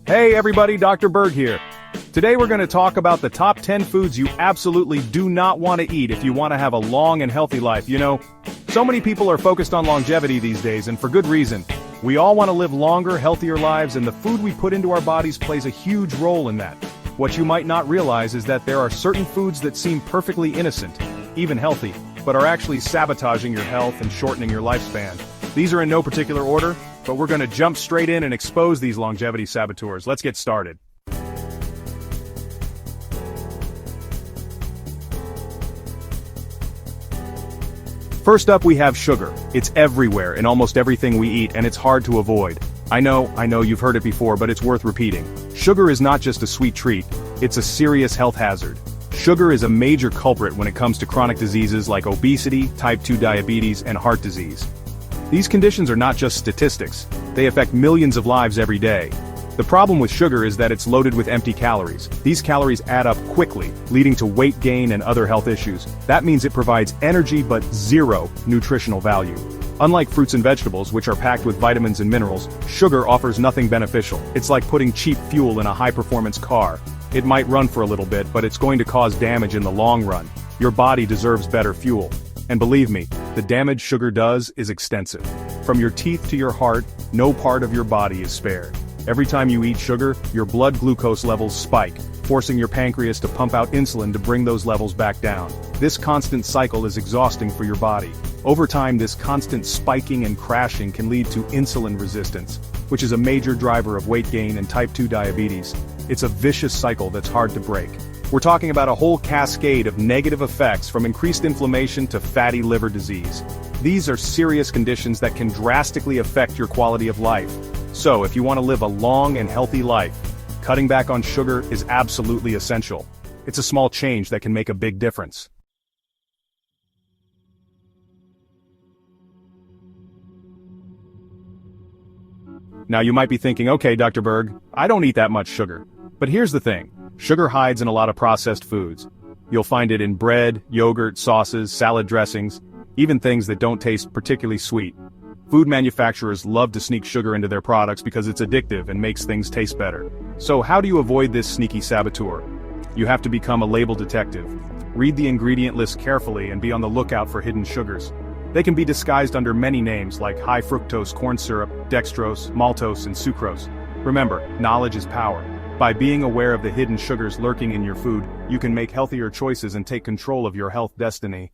Hey everybody, Dr. Berg here. Today we're going to talk about the top 10 foods you absolutely do not want to eat if you want to have a long and healthy life. You know, so many people are focused on longevity these days, and for good reason. We all want to live longer, healthier lives, and the food we put into our bodies plays a huge role in that. What you might not realize is that there are certain foods that seem perfectly innocent, even healthy, but are actually sabotaging your health and shortening your lifespan. These are in no particular order, but we're going to jump straight in and expose these longevity saboteurs. Let's get started. First up, we have sugar. It's everywhere in almost everything we eat, and it's hard to avoid. I know you've heard it before, but it's worth repeating. Sugar is not just a sweet treat, it's a serious health hazard. Sugar is a major culprit when it comes to chronic diseases like obesity, type 2 diabetes, and heart disease. These conditions are not just statistics, they affect millions of lives every day. The problem with sugar is that it's loaded with empty calories. These calories add up quickly, leading to weight gain and other health issues. That means it provides energy but zero nutritional value. Unlike fruits and vegetables, which are packed with vitamins and minerals, sugar offers nothing beneficial. It's like putting cheap fuel in a high-performance car. It might run for a little bit, but it's going to cause damage in the long run. Your body deserves better fuel. And believe me, the damage sugar does is extensive. From your teeth to your heart, no part of your body is spared. Every time you eat sugar, your blood glucose levels spike, forcing your pancreas to pump out insulin to bring those levels back down. This constant cycle is exhausting for your body. Over time, this constant spiking and crashing can lead to insulin resistance, which is a major driver of weight gain and type 2 diabetes. It's a vicious cycle that's hard to break. We're talking about a whole cascade of negative effects from increased inflammation to fatty liver disease. These are serious conditions that can drastically affect your quality of life. So, if you want to live a long and healthy life, cutting back on sugar is absolutely essential. It's a small change that can make a big difference. Now you might be thinking, okay, Dr. Berg, I don't eat that much sugar. But here's the thing, sugar hides in a lot of processed foods. You'll find it in bread, yogurt, sauces, salad dressings, even things that don't taste particularly sweet. Food manufacturers love to sneak sugar into their products because it's addictive and makes things taste better. So how do you avoid this sneaky saboteur? You have to become a label detective. Read the ingredient list carefully and be on the lookout for hidden sugars. They can be disguised under many names like high fructose corn syrup, dextrose, maltose, and sucrose. Remember, knowledge is power. By being aware of the hidden sugars lurking in your food, you can make healthier choices and take control of your health destiny.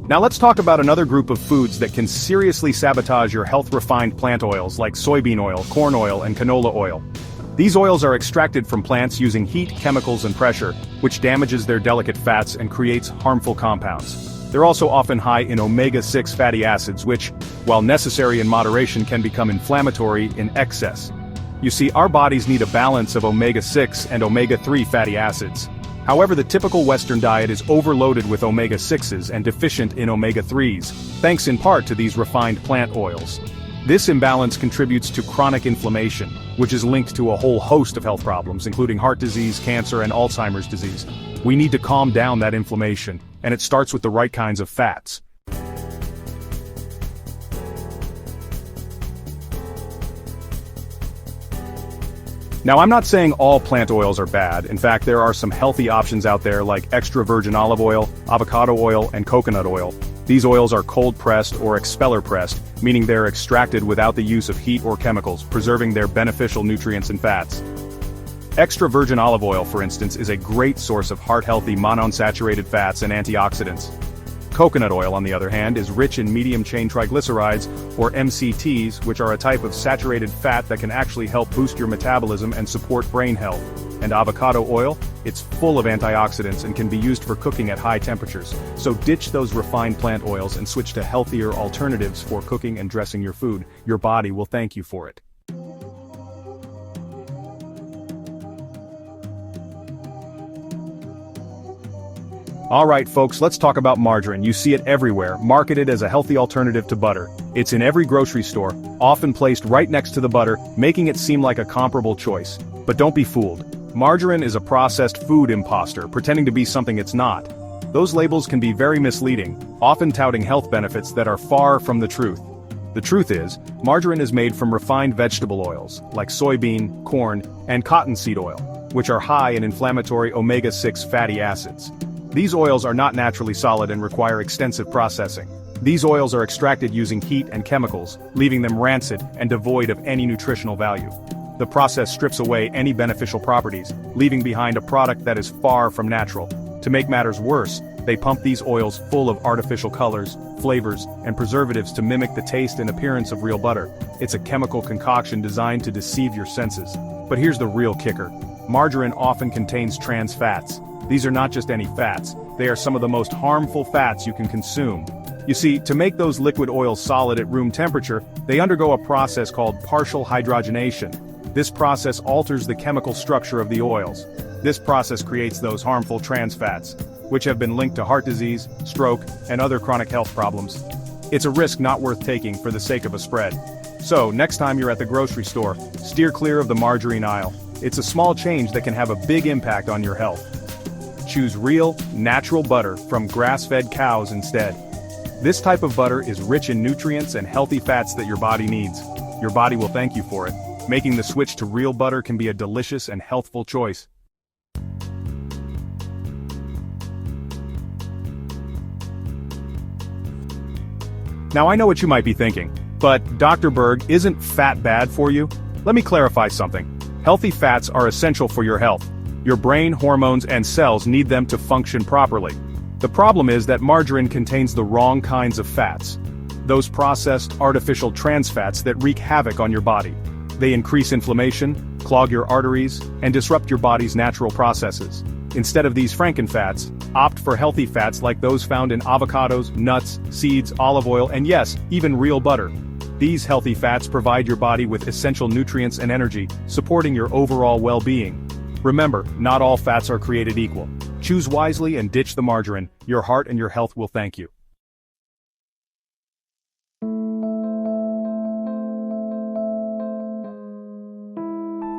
Now let's talk about another group of foods that can seriously sabotage your health-refined plant oils like soybean oil, corn oil, and canola oil. These oils are extracted from plants using heat, chemicals, and pressure, which damages their delicate fats and creates harmful compounds. They're also often high in omega-6 fatty acids which, while necessary in moderation, can become inflammatory in excess. You see, our bodies need a balance of omega-6 and omega-3 fatty acids. However, the typical Western diet is overloaded with omega-6s and deficient in omega-3s, thanks in part to these refined plant oils. This imbalance contributes to chronic inflammation, which is linked to a whole host of health problems, including heart disease, cancer, and Alzheimer's disease. We need to calm down that inflammation, and it starts with the right kinds of fats. Now, I'm not saying all plant oils are bad. In fact, there are some healthy options out there like extra virgin olive oil, avocado oil, and coconut oil. These oils are cold-pressed or expeller-pressed, meaning they're extracted without the use of heat or chemicals, preserving their beneficial nutrients and fats. Extra virgin olive oil, for instance, is a great source of heart-healthy monounsaturated fats and antioxidants. Coconut oil, on the other hand, is rich in medium-chain triglycerides, or MCTs, which are a type of saturated fat that can actually help boost your metabolism and support brain health. And avocado oil? It's full of antioxidants and can be used for cooking at high temperatures. So ditch those refined plant oils and switch to healthier alternatives for cooking and dressing your food. Your body will thank you for it. Alright folks, let's talk about margarine. You see it everywhere, marketed as a healthy alternative to butter. It's in every grocery store, often placed right next to the butter, making it seem like a comparable choice. But don't be fooled. Margarine is a processed food imposter, pretending to be something it's not. Those labels can be very misleading, often touting health benefits that are far from the truth. The truth is, margarine is made from refined vegetable oils, like soybean, corn, and cottonseed oil, which are high in inflammatory omega-6 fatty acids. These oils are not naturally solid and require extensive processing. These oils are extracted using heat and chemicals, leaving them rancid and devoid of any nutritional value. The process strips away any beneficial properties, leaving behind a product that is far from natural. To make matters worse, they pump these oils full of artificial colors, flavors, and preservatives to mimic the taste and appearance of real butter. It's a chemical concoction designed to deceive your senses. But here's the real kicker. Margarine often contains trans fats. These are not just any fats, they are some of the most harmful fats you can consume. You see, to make those liquid oils solid at room temperature, they undergo a process called partial hydrogenation. This process alters the chemical structure of the oils. This process creates those harmful trans fats, which have been linked to heart disease, stroke, and other chronic health problems. It's a risk not worth taking for the sake of a spread. So, next time you're at the grocery store, steer clear of the margarine aisle. It's a small change that can have a big impact on your health. Choose real, natural butter from grass-fed cows instead. This type of butter is rich in nutrients and healthy fats that your body needs. Your body will thank you for it. Making the switch to real butter can be a delicious and healthful choice. Now I know what you might be thinking, but Dr. Berg, isn't fat bad for you? Let me clarify something. Healthy fats are essential for your health. Your brain, hormones, and cells need them to function properly. The problem is that margarine contains the wrong kinds of fats. Those processed, artificial trans fats that wreak havoc on your body. They increase inflammation, clog your arteries, and disrupt your body's natural processes. Instead of these Franken-Fats, opt for healthy fats like those found in avocados, nuts, seeds, olive oil, and yes, even real butter. These healthy fats provide your body with essential nutrients and energy, supporting your overall well-being. Remember, not all fats are created equal. Choose wisely and ditch the margarine. Your heart and your health will thank you.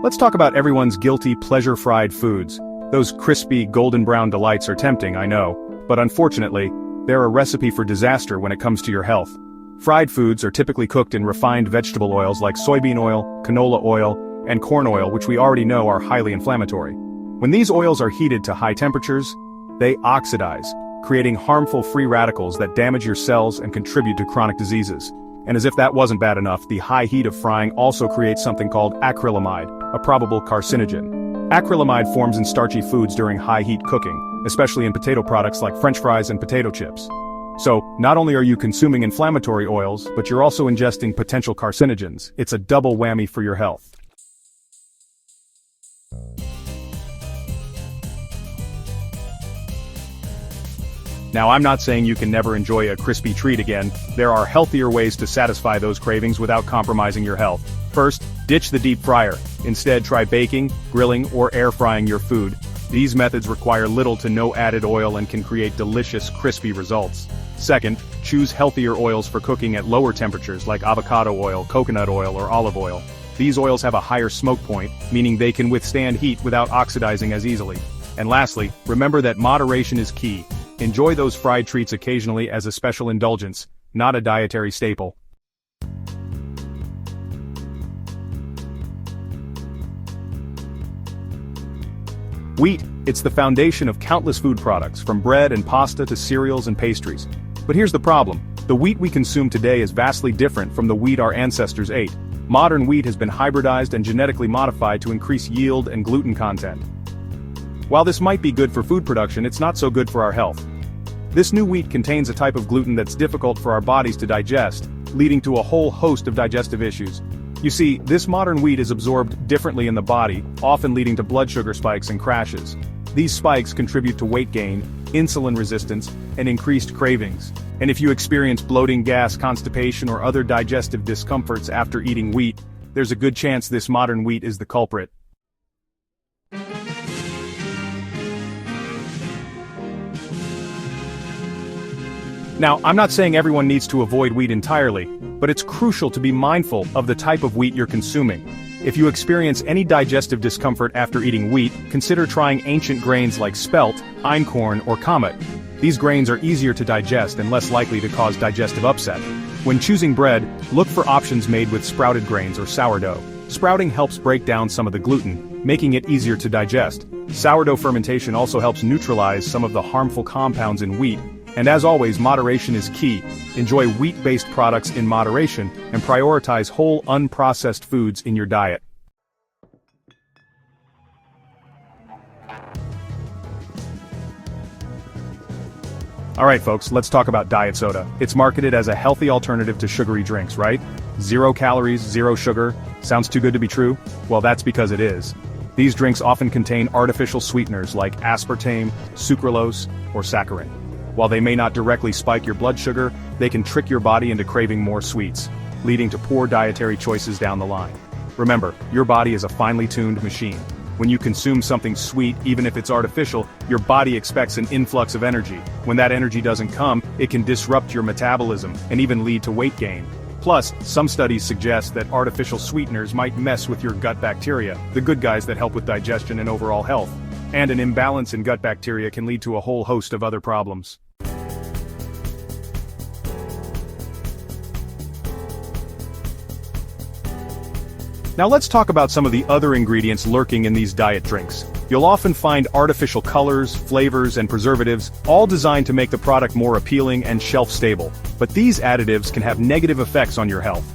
Let's talk about everyone's guilty pleasure-fried foods. Those crispy, golden brown delights are tempting, I know, but unfortunately, they're a recipe for disaster when it comes to your health. Fried foods are typically cooked in refined vegetable oils like soybean oil, canola oil, and corn oil, which we already know are highly inflammatory. When these oils are heated to high temperatures, they oxidize, creating harmful free radicals that damage your cells and contribute to chronic diseases. And as if that wasn't bad enough, the high heat of frying also creates something called acrylamide, a probable carcinogen. Acrylamide forms in starchy foods during high heat cooking, especially in potato products like French fries and potato chips. So, not only are you consuming inflammatory oils, but you're also ingesting potential carcinogens. It's a double whammy for your health. Now I'm not saying you can never enjoy a crispy treat again. There are healthier ways to satisfy those cravings without compromising your health. First, ditch the deep fryer. Instead, try baking, grilling, or air frying your food. These methods require little to no added oil and can create delicious, crispy results. Second, choose healthier oils for cooking at lower temperatures like avocado oil, coconut oil, or olive oil. These oils have a higher smoke point, meaning they can withstand heat without oxidizing as easily. And lastly, remember that moderation is key. Enjoy those fried treats occasionally as a special indulgence, not a dietary staple. Wheat, it's the foundation of countless food products, from bread and pasta to cereals and pastries. But here's the problem. The wheat we consume today is vastly different from the wheat our ancestors ate. Modern wheat has been hybridized and genetically modified to increase yield and gluten content. While this might be good for food production, it's not so good for our health. This new wheat contains a type of gluten that's difficult for our bodies to digest, leading to a whole host of digestive issues. You see, this modern wheat is absorbed differently in the body, often leading to blood sugar spikes and crashes. These spikes contribute to weight gain, insulin resistance, and increased cravings. And if you experience bloating, gas, constipation, or other digestive discomforts after eating wheat, there's a good chance this modern wheat is the culprit. Now, I'm not saying everyone needs to avoid wheat entirely, but it's crucial to be mindful of the type of wheat you're consuming. If you experience any digestive discomfort after eating wheat, consider trying ancient grains like spelt, einkorn, or komet. These grains are easier to digest and less likely to cause digestive upset. When choosing bread, look for options made with sprouted grains or sourdough. Sprouting helps break down some of the gluten, making it easier to digest. Sourdough fermentation also helps neutralize some of the harmful compounds in wheat. And as always, moderation is key. Enjoy wheat-based products in moderation and prioritize whole, unprocessed foods in your diet. Alright folks, let's talk about diet soda. It's marketed as a healthy alternative to sugary drinks, right? 0 calories, 0 sugar. Sounds too good to be true? Well, that's because it is. These drinks often contain artificial sweeteners like aspartame, sucralose, or saccharin. While they may not directly spike your blood sugar, they can trick your body into craving more sweets, leading to poor dietary choices down the line. Remember, your body is a finely tuned machine. When you consume something sweet, even if it's artificial, your body expects an influx of energy. When that energy doesn't come, it can disrupt your metabolism and even lead to weight gain. Plus, some studies suggest that artificial sweeteners might mess with your gut bacteria, the good guys that help with digestion and overall health. And an imbalance in gut bacteria can lead to a whole host of other problems. Now let's talk about some of the other ingredients lurking in these diet drinks. You'll often find artificial colors, flavors, and preservatives, all designed to make the product more appealing and shelf-stable. But these additives can have negative effects on your health.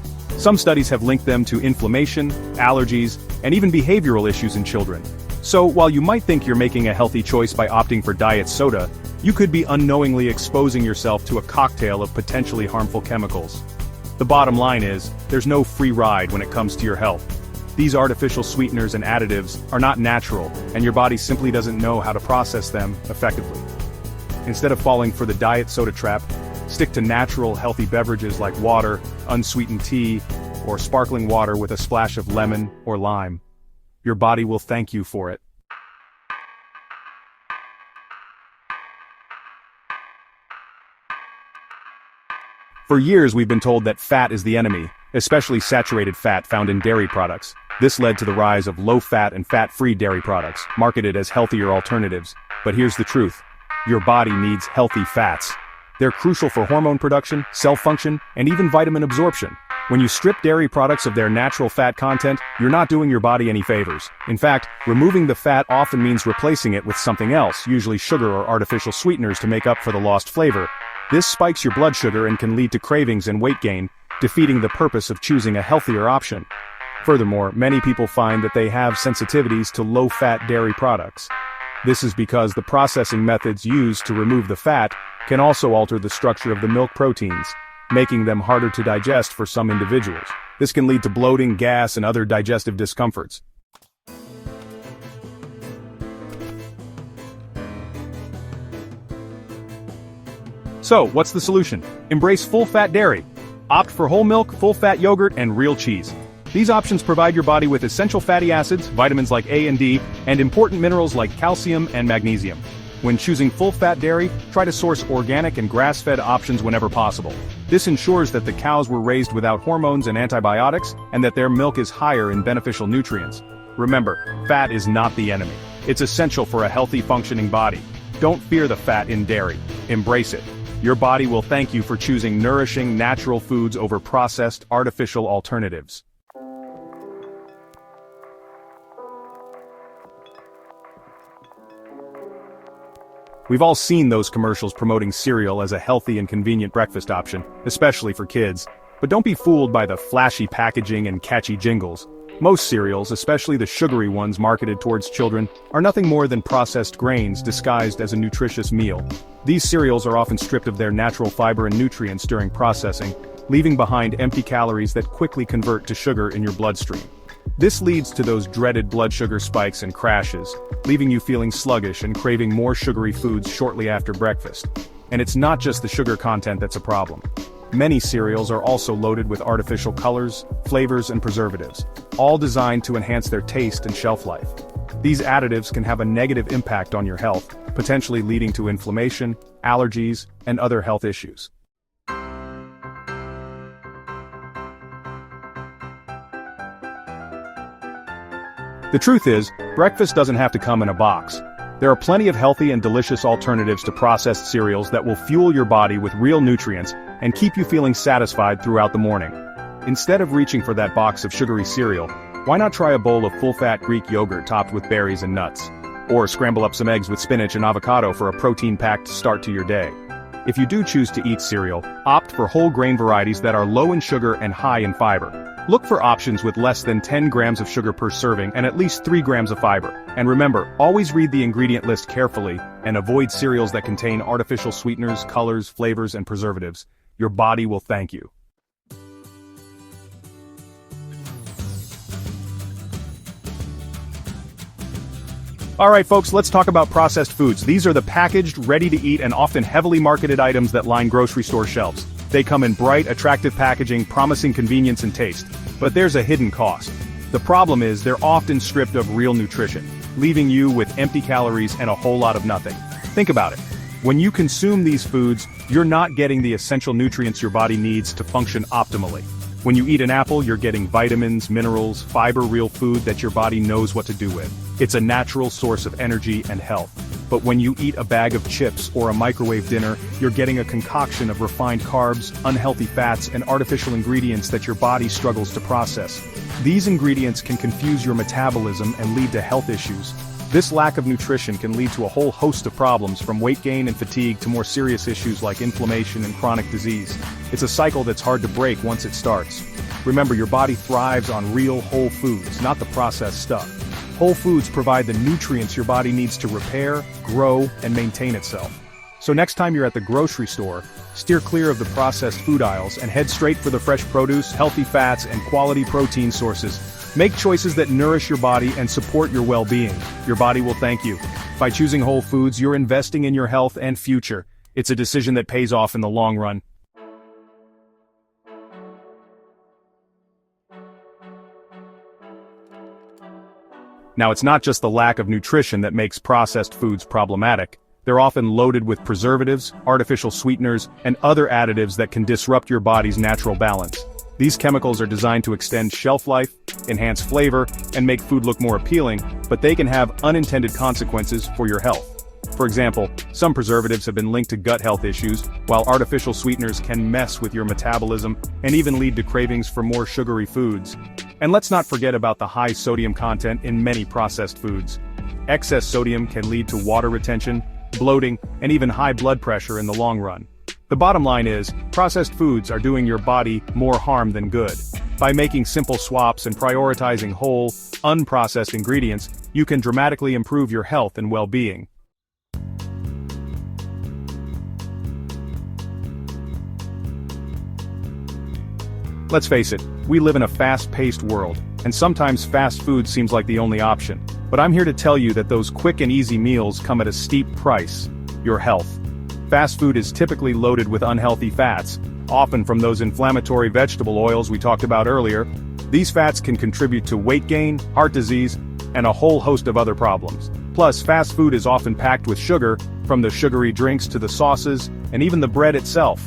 Some studies have linked them to inflammation, allergies, and even behavioral issues in children. So while you might think you're making a healthy choice by opting for diet soda, you could be unknowingly exposing yourself to a cocktail of potentially harmful chemicals. The bottom line is, there's no free ride when it comes to your health. These artificial sweeteners and additives are not natural, and your body simply doesn't know how to process them effectively. Instead of falling for the diet soda trap, stick to natural, healthy beverages like water, unsweetened tea, or sparkling water with a splash of lemon or lime. Your body will thank you for it. For years we've been told that fat is the enemy, especially saturated fat found in dairy products. This led to the rise of low-fat and fat-free dairy products, marketed as healthier alternatives. But here's the truth. Your body needs healthy fats. They're crucial for hormone production, cell function, and even vitamin absorption. When you strip dairy products of their natural fat content, you're not doing your body any favors. In fact, removing the fat often means replacing it with something else, usually sugar or artificial sweeteners to make up for the lost flavor. This spikes your blood sugar and can lead to cravings and weight gain, defeating the purpose of choosing a healthier option. Furthermore, many people find that they have sensitivities to low-fat dairy products. This is because the processing methods used to remove the fat can also alter the structure of the milk proteins, making them harder to digest for some individuals. This can lead to bloating, gas, and other digestive discomforts. So, what's the solution? Embrace full-fat dairy. Opt for whole milk, full-fat yogurt, and real cheese. These options provide your body with essential fatty acids, vitamins like A and D, and important minerals like calcium and magnesium. When choosing full-fat dairy, try to source organic and grass-fed options whenever possible. This ensures that the cows were raised without hormones and antibiotics, and that their milk is higher in beneficial nutrients. Remember, fat is not the enemy. It's essential for a healthy, functioning body. Don't fear the fat in dairy. Embrace it. Your body will thank you for choosing nourishing, natural foods over processed, artificial alternatives. We've all seen those commercials promoting cereal as a healthy and convenient breakfast option, especially for kids. But don't be fooled by the flashy packaging and catchy jingles. Most cereals, especially the sugary ones marketed towards children, are nothing more than processed grains disguised as a nutritious meal. These cereals are often stripped of their natural fiber and nutrients during processing, leaving behind empty calories that quickly convert to sugar in your bloodstream. This leads to those dreaded blood sugar spikes and crashes, leaving you feeling sluggish and craving more sugary foods shortly after breakfast. And it's not just the sugar content that's a problem. Many cereals are also loaded with artificial colors, flavors, and preservatives, all designed to enhance their taste and shelf life. These additives can have a negative impact on your health, potentially leading to inflammation, allergies, and other health issues. The truth is, breakfast doesn't have to come in a box. There are plenty of healthy and delicious alternatives to processed cereals that will fuel your body with real nutrients and keep you feeling satisfied throughout the morning. Instead of reaching for that box of sugary cereal, why not try a bowl of full-fat Greek yogurt topped with berries and nuts? Or scramble up some eggs with spinach and avocado for a protein-packed start to your day. If you do choose to eat cereal, opt for whole grain varieties that are low in sugar and high in fiber. Look for options with less than 10 grams of sugar per serving and at least 3 grams of fiber. And remember, always read the ingredient list carefully and avoid cereals that contain artificial sweeteners, colors, flavors, and preservatives. Your body will thank you. Alright folks, let's talk about processed foods. These are the packaged, ready-to-eat and often heavily marketed items that line grocery store shelves. They come in bright, attractive packaging, promising convenience and taste. But there's a hidden cost. The problem is they're often stripped of real nutrition, leaving you with empty calories and a whole lot of nothing. Think about it. When you consume these foods, you're not getting the essential nutrients your body needs to function optimally. When you eat an apple, you're getting vitamins, minerals, fiber, real food that your body knows what to do with. It's a natural source of energy and health. But when you eat a bag of chips or a microwave dinner, you're getting a concoction of refined carbs, unhealthy fats, and artificial ingredients that your body struggles to process. These ingredients can confuse your metabolism and lead to health issues. This lack of nutrition can lead to a whole host of problems, from weight gain and fatigue to more serious issues like inflammation and chronic disease. It's a cycle that's hard to break once it starts. Remember, your body thrives on real whole foods, not the processed stuff. Whole foods provide the nutrients your body needs to repair, grow, and maintain itself. So next time you're at the grocery store, steer clear of the processed food aisles and head straight for the fresh produce, healthy fats, and quality protein sources. Make choices that nourish your body and support your well-being. Your body will thank you. By choosing whole foods, you're investing in your health and future. It's a decision that pays off in the long run. Now, it's not just the lack of nutrition that makes processed foods problematic. They're often loaded with preservatives, artificial sweeteners, and other additives that can disrupt your body's natural balance. These chemicals are designed to extend shelf life, enhance flavor, and make food look more appealing, but they can have unintended consequences for your health. For example, some preservatives have been linked to gut health issues, while artificial sweeteners can mess with your metabolism and even lead to cravings for more sugary foods. And let's not forget about the high sodium content in many processed foods. Excess sodium can lead to water retention, bloating, and even high blood pressure in the long run. The bottom line is, processed foods are doing your body more harm than good. By making simple swaps and prioritizing whole, unprocessed ingredients, you can dramatically improve your health and well-being. Let's face it, we live in a fast-paced world, and sometimes fast food seems like the only option. But I'm here to tell you that those quick and easy meals come at a steep price: your health. Fast food is typically loaded with unhealthy fats, often from those inflammatory vegetable oils we talked about earlier. These fats can contribute to weight gain, heart disease, and a whole host of other problems. Plus, fast food is often packed with sugar, from the sugary drinks to the sauces, and even the bread itself.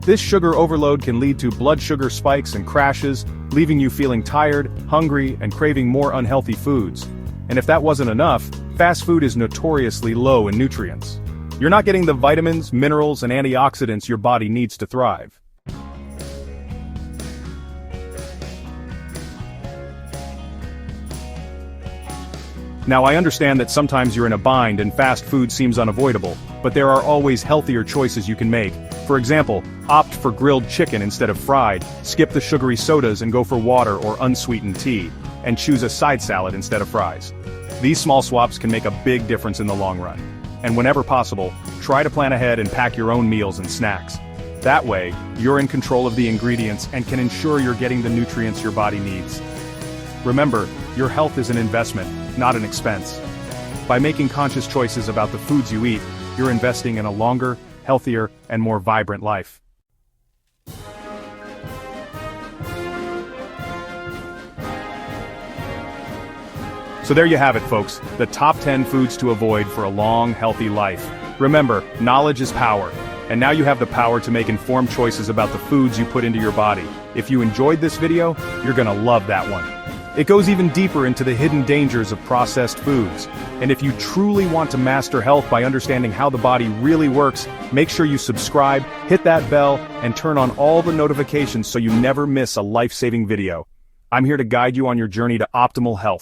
This sugar overload can lead to blood sugar spikes and crashes, leaving you feeling tired, hungry, and craving more unhealthy foods. And if that wasn't enough, fast food is notoriously low in nutrients. You're not getting the vitamins, minerals, and antioxidants your body needs to thrive. Now, I understand that sometimes you're in a bind and fast food seems unavoidable, but there are always healthier choices you can make. For example, opt for grilled chicken instead of fried, skip the sugary sodas and go for water or unsweetened tea, and choose a side salad instead of fries. These small swaps can make a big difference in the long run. And whenever possible, try to plan ahead and pack your own meals and snacks. That way, you're in control of the ingredients and can ensure you're getting the nutrients your body needs. Remember, your health is an investment, not an expense. By making conscious choices about the foods you eat, you're investing in a longer, healthier, and more vibrant life. So there you have it, folks, the top 10 foods to avoid for a long, healthy life. Remember, knowledge is power, and now you have the power to make informed choices about the foods you put into your body. If you enjoyed this video, you're gonna love that one. It goes even deeper into the hidden dangers of processed foods. And if you truly want to master health by understanding how the body really works, make sure you subscribe, hit that bell, and turn on all the notifications so you never miss a life-saving video. I'm here to guide you on your journey to optimal health.